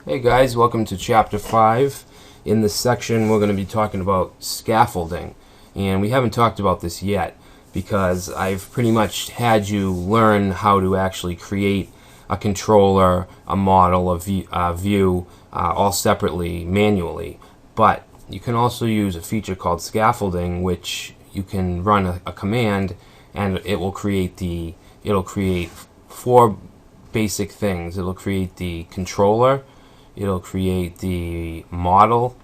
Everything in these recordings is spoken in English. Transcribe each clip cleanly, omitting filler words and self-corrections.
Hey guys, welcome to Chapter 5. In this section we're going to be talking about scaffolding, and we haven't talked about this yet because I've pretty much had you learn how to actually create a controller, a model, a view all separately manually. But you can also use a feature called scaffolding, which you can run a command and it'll create four basic things. It'll create the controller, it'll create the model,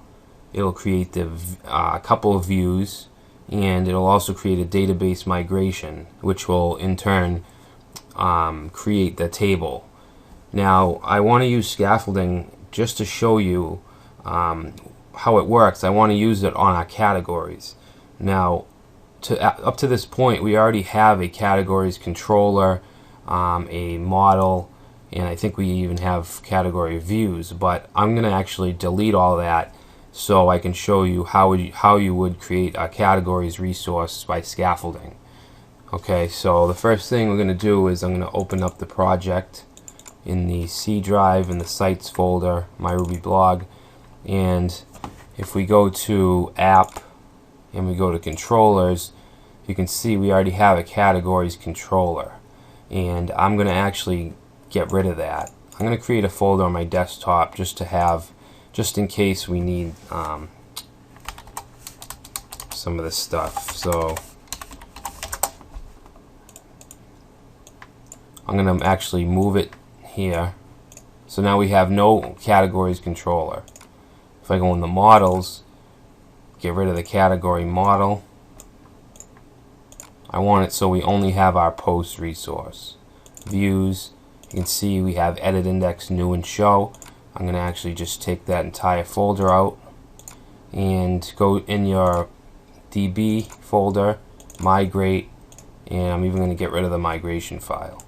it'll create a couple of views, and it'll also create a database migration, which will in turn create the table. Now, I want to use scaffolding just to show you how it works. I want to use it on our categories. Now, up to this point, we already have a categories controller, a model, and I think we even have category views, but I'm going to actually delete all that so I can show you how you would create a categories resource by scaffolding. Okay, so the first thing we're going to do is I'm going to open up the project in the C drive in the sites folder, my Ruby blog, and if we go to app and we go to controllers, you can see we already have a categories controller, and I'm going to actually get rid of that. I'm going to create a folder on my desktop just in case we need some of this stuff. So I'm going to actually move it here. So now we have no categories controller. If I go in the models, get rid of the category model. I want it so we only have our post resource. Views, you can see we have edit, index, new, and show. I'm going to actually just take that entire folder out and go in your DB folder, migrate, and I'm even going to get rid of the migration file.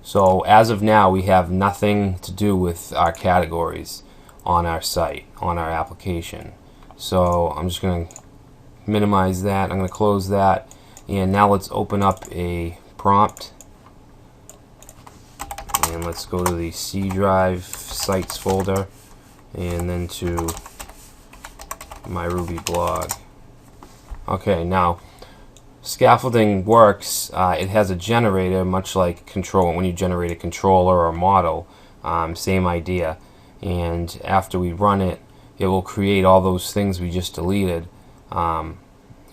So as of now, we have nothing to do with our categories on our site, on our application. So I'm just going to minimize that. I'm going to close that, and now let's open up a prompt. And let's go to the C drive sites folder and then to my Ruby blog. Okay, now scaffolding works. It has a generator, much like when you generate a controller or a model. Same idea. And after we run it, it will create all those things we just deleted, and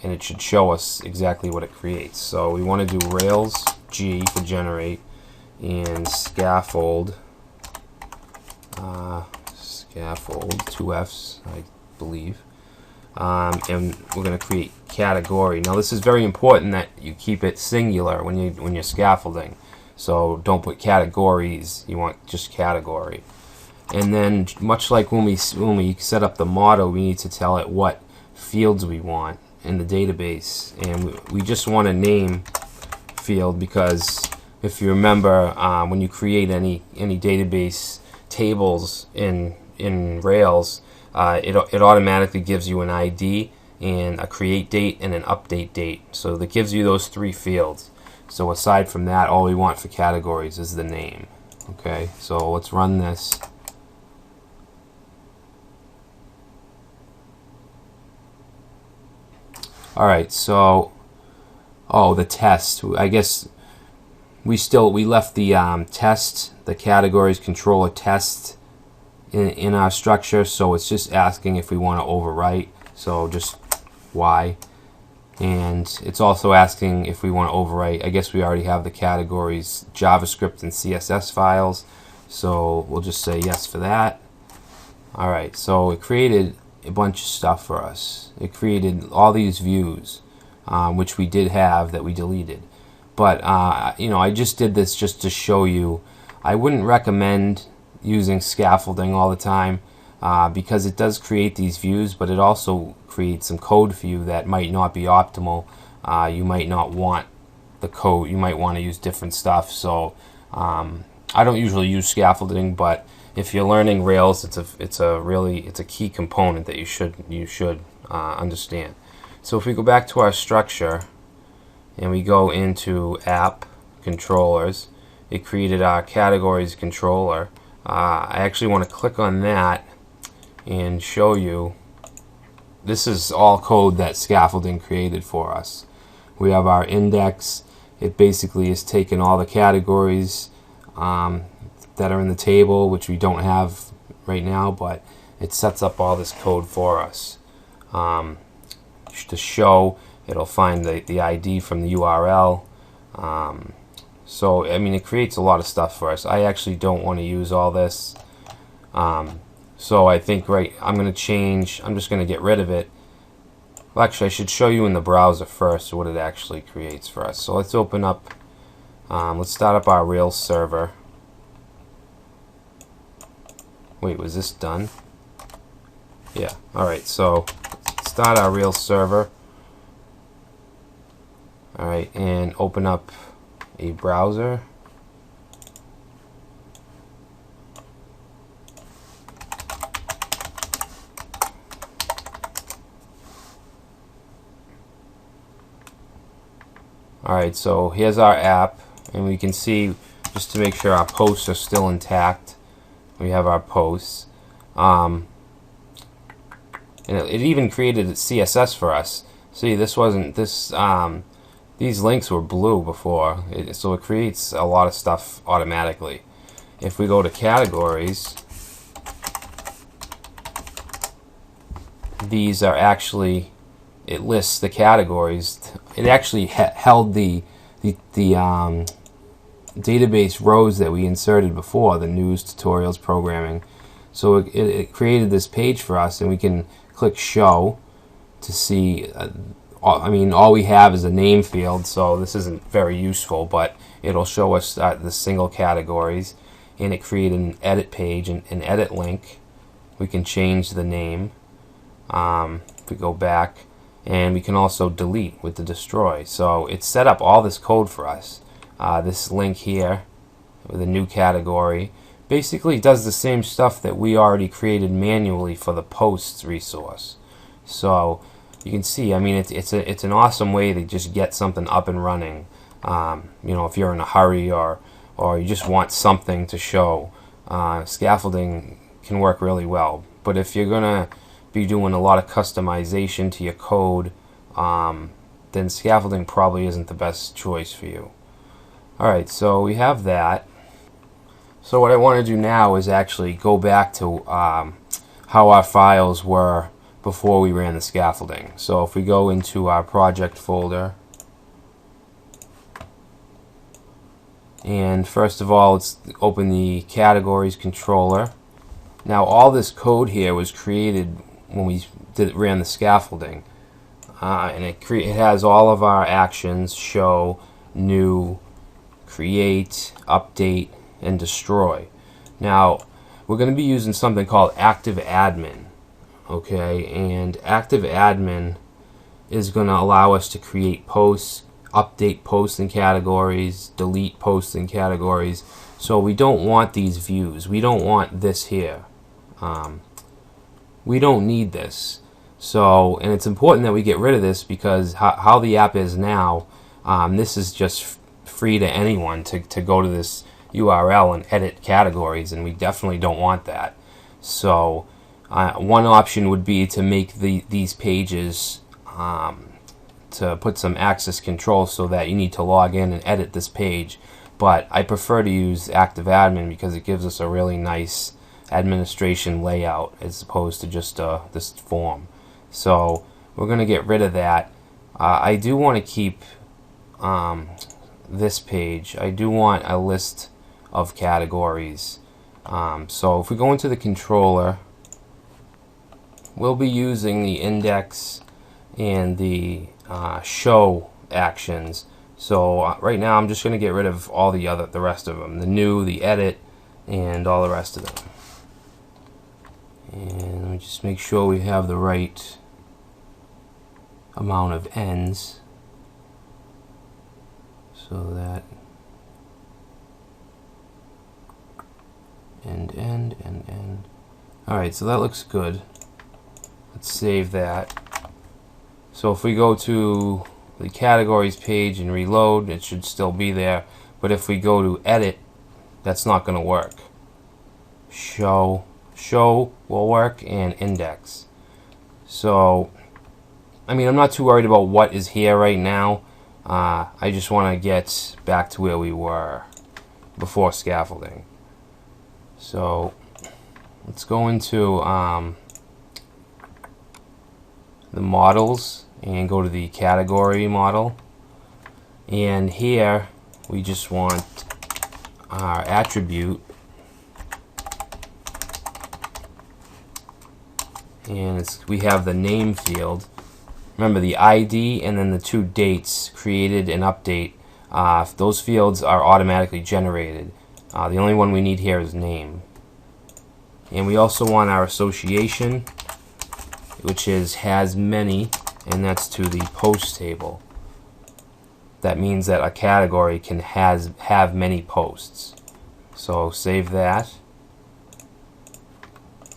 it should show us exactly what it creates. So we want to do Rails G for generate, and scaffold, two F's, I believe, and we're going to create category. Now this is very important that you keep it singular when you're scaffolding. So don't put categories. You want just category. And then, much like when we set up the model, we need to tell it what fields we want in the database, and we just want a name field because if you remember, when you create any database tables in Rails, it automatically gives you an ID and a create date and an update date. So that gives you those three fields. So aside from that, all we want for categories is the name. Okay, so let's run this. Alright, so the test. I guess we left the the categories controller test in our structure, so it's just asking if we want to overwrite, so just Y. And it's also asking if we want to overwrite. I guess we already have the categories JavaScript and CSS files, so we'll just say yes for that. Alright, so it created a bunch of stuff for us. It created all these views, which we did have that we deleted. But I just did this just to show you. I wouldn't recommend using scaffolding all the time because it does create these views, but it also creates some code for you that might not be optimal. You might not want the code. You might want to use different stuff. So I don't usually use scaffolding, but if you're learning Rails, it's a key component that you should understand. So if we go back to our structure and we go into app controllers, it created our categories controller. I actually want to click on that and show you. This is all code that Scaffolding created for us. We have our index. It basically is taking all the categories that are in the table, which we don't have right now, but it sets up all this code for us. To show, it'll find the ID from the URL. So I mean, it creates a lot of stuff for us. I actually don't want to use all this. So I think I'm going to change. I'm just going to get rid of it. Well, actually, I should show you in the browser first what it actually creates for us. So let's open up. Let's start up our Rails server. Wait, was this done? Yeah. All right. So let's start our Rails server. All right, and open up a browser. Alright, so here's our app, and we can see, just to make sure our posts are still intact, we have our posts. And it even created CSS for us. See, these links were blue before, so it creates a lot of stuff automatically. If we go to categories, these are actually, it lists the categories. It actually held the database rows that we inserted before, the news, tutorials, programming. So it created this page for us, and we can click show to see. I mean, all we have is a name field, so this isn't very useful, but it'll show us the single categories, and it created an edit page, an edit link. We can change the name. If we go back, and we can also delete with the destroy. So it set up all this code for us. This link here with a new category basically does the same stuff that we already created manually for the posts resource. So you can see, I mean, it's an awesome way to just get something up and running. You know, if you're in a hurry or you just want something to show, scaffolding can work really well. But if you're gonna be doing a lot of customization to your code, then scaffolding probably isn't the best choice for you. Alright, so we have that. So what I want to do now is actually go back to how our files were before we ran the scaffolding. So if we go into our project folder, and first of all, let's open the categories controller. Now all this code here was created when we ran the scaffolding, and it has all of our actions: show, new, create, update, and destroy. Now we're going to be using something called Active Admin. Okay, and Active Admin is going to allow us to create posts, update posts and categories, delete posts and categories. So we don't want these views. We don't want this here. We don't need this. So, and it's important that we get rid of this, because how the app is now, this is just free to anyone to go to this URL and edit categories, and we definitely don't want that. So one option would be to make these pages, to put some access control so that you need to log in and edit this page. But I prefer to use Active Admin because it gives us a really nice administration layout as opposed to just this form. So we're going to get rid of that. I do want to keep this page. I do want a list of categories. So if we go into the controller, we'll be using the index and the show actions. So right now I'm just going to get rid of all the rest of them, the new, the edit, and all the rest of them. And let me just make sure we have the right amount of ends, so that end. Alright, so that looks good. Let's save that. So if we go to the categories page and reload, it should still be there. But if we go to edit, that's not going to work. show will work, and index. So I mean, I'm not too worried about what is here right now. I just want to get back to where we were before scaffolding. So let's go into the models and go to the category model. And here we just want our attribute, and we have the name field. Remember the ID and then the 2 dates, created and update. Those fields are automatically generated. The only one we need here is name. And we also want our association, which has many, and that's to the post table. That means that a category can have many posts. So save that.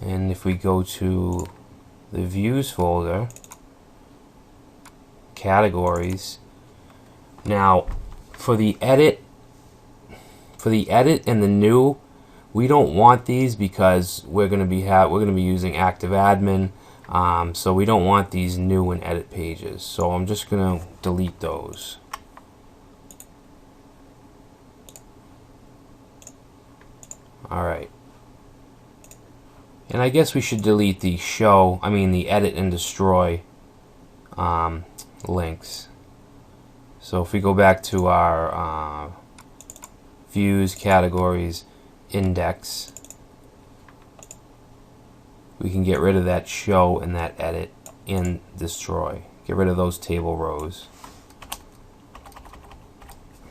And if we go to the views folder, categories. Now, for the edit and the new, we don't want these because we're going to be using Active Admin, so we don't want these new and edit pages. So I'm just going to delete those. All right. And I guess we should delete the the edit and destroy links. So if we go back to our views, categories, index, we can get rid of that show and that edit and destroy. Get rid of those table rows.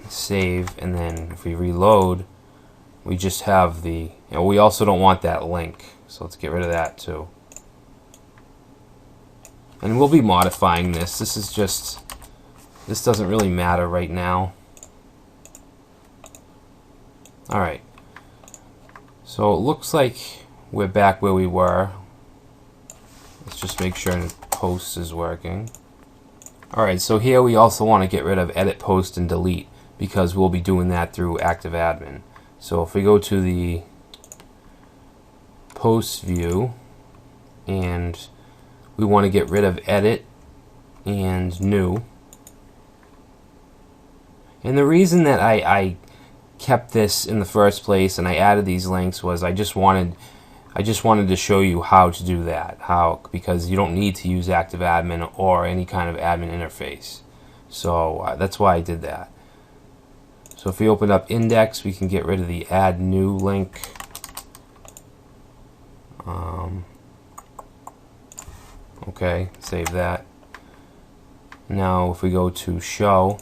Save, and then if we reload, we just have the, we also don't want that link, so let's get rid of that too. And we'll be modifying this. This doesn't really matter right now. Alright. So it looks like we're back where we were. Let's just make sure post is working. Alright, so here we also want to get rid of edit, post, and delete because we'll be doing that through Active Admin. So if we go to the post view and we want to get rid of edit and new. And the reason that I kept this in the first place and I added these links was I just wanted to show you how to do that. Because you don't need to use Active Admin or any kind of admin interface. So that's why I did that. So if we open up index, we can get rid of the add new link. Okay, save that. Now if we go to show,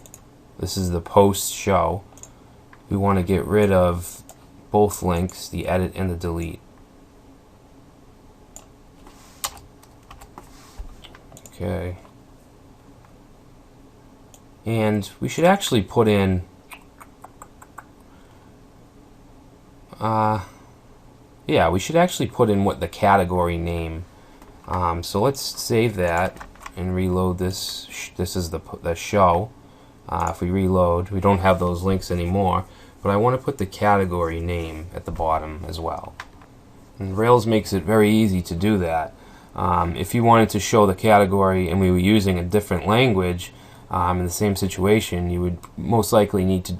this is the post show. We want to get rid of both links, the edit and the delete. Okay. And we should actually put in we should actually put in what the category name. So let's save that and reload this. This is the show. If we reload, we don't have those links anymore, but I want to put the category name at the bottom as well. And Rails makes it very easy to do that. If you wanted to show the category and we were using a different language in the same situation, you would most likely need to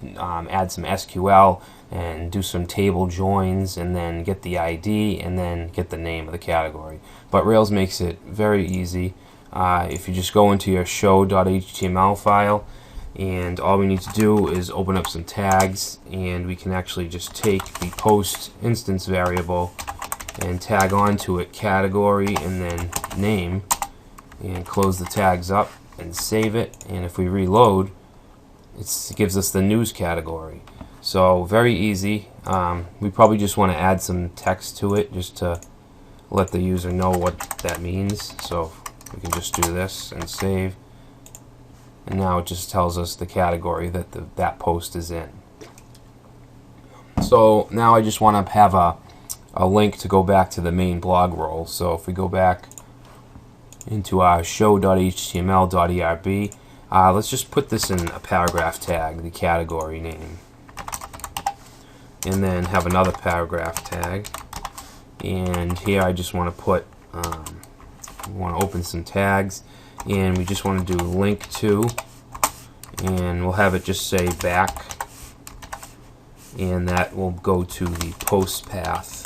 add some SQL and do some table joins and then get the ID and then get the name of the category. But Rails makes it very easy. If you just go into your show.html file, and all we need to do is open up some tags, and we can actually just take the post instance variable and tag onto it category and then name, and close the tags up and save it. And if we reload, it gives us the news category. So very easy. We probably just want to add some text to it just to let the user know what that means. So we can just do this and save. And now it just tells us the category that that post is in. So now I just want to have a link to go back to the main blog role. So if we go back into our show.html.erb, let's just put this in a paragraph tag, the category name. And then have another paragraph tag. and here I just want to put want to open some tags, and we just want to do link to, and we'll have it just say back, and that will go to the post path.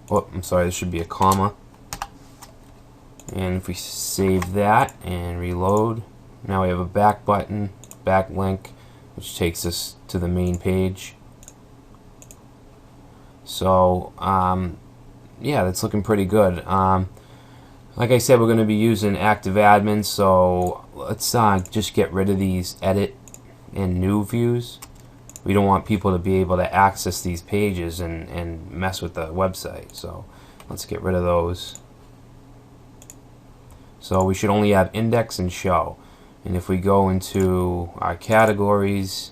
Oh, I'm sorry, there should be a comma. And if we save that and reload, now we have a back button, back link, which takes us to the main page. So yeah, that's looking pretty good. Like I said, we're going to be using ActiveAdmin, so let's just get rid of these edit and new views. We don't want people to be able to access these pages and mess with the website, so let's get rid of those. So we should only have index and show, and if we go into our categories,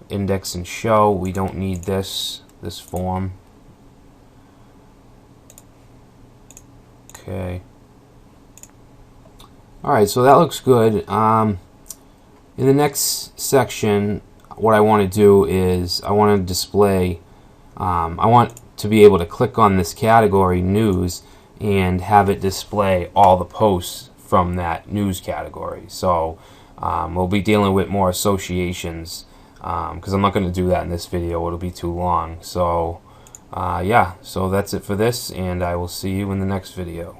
index and show, we don't need this form. Okay. Alright, so that looks good. In the next section, what I want to do is I want to display, I want to be able to click on this category, news, and have it display all the posts from that news category. So we'll be dealing with more associations, because I'm not going to do that in this video. It'll be too long. So yeah, so that's it for this, and I will see you in the next video.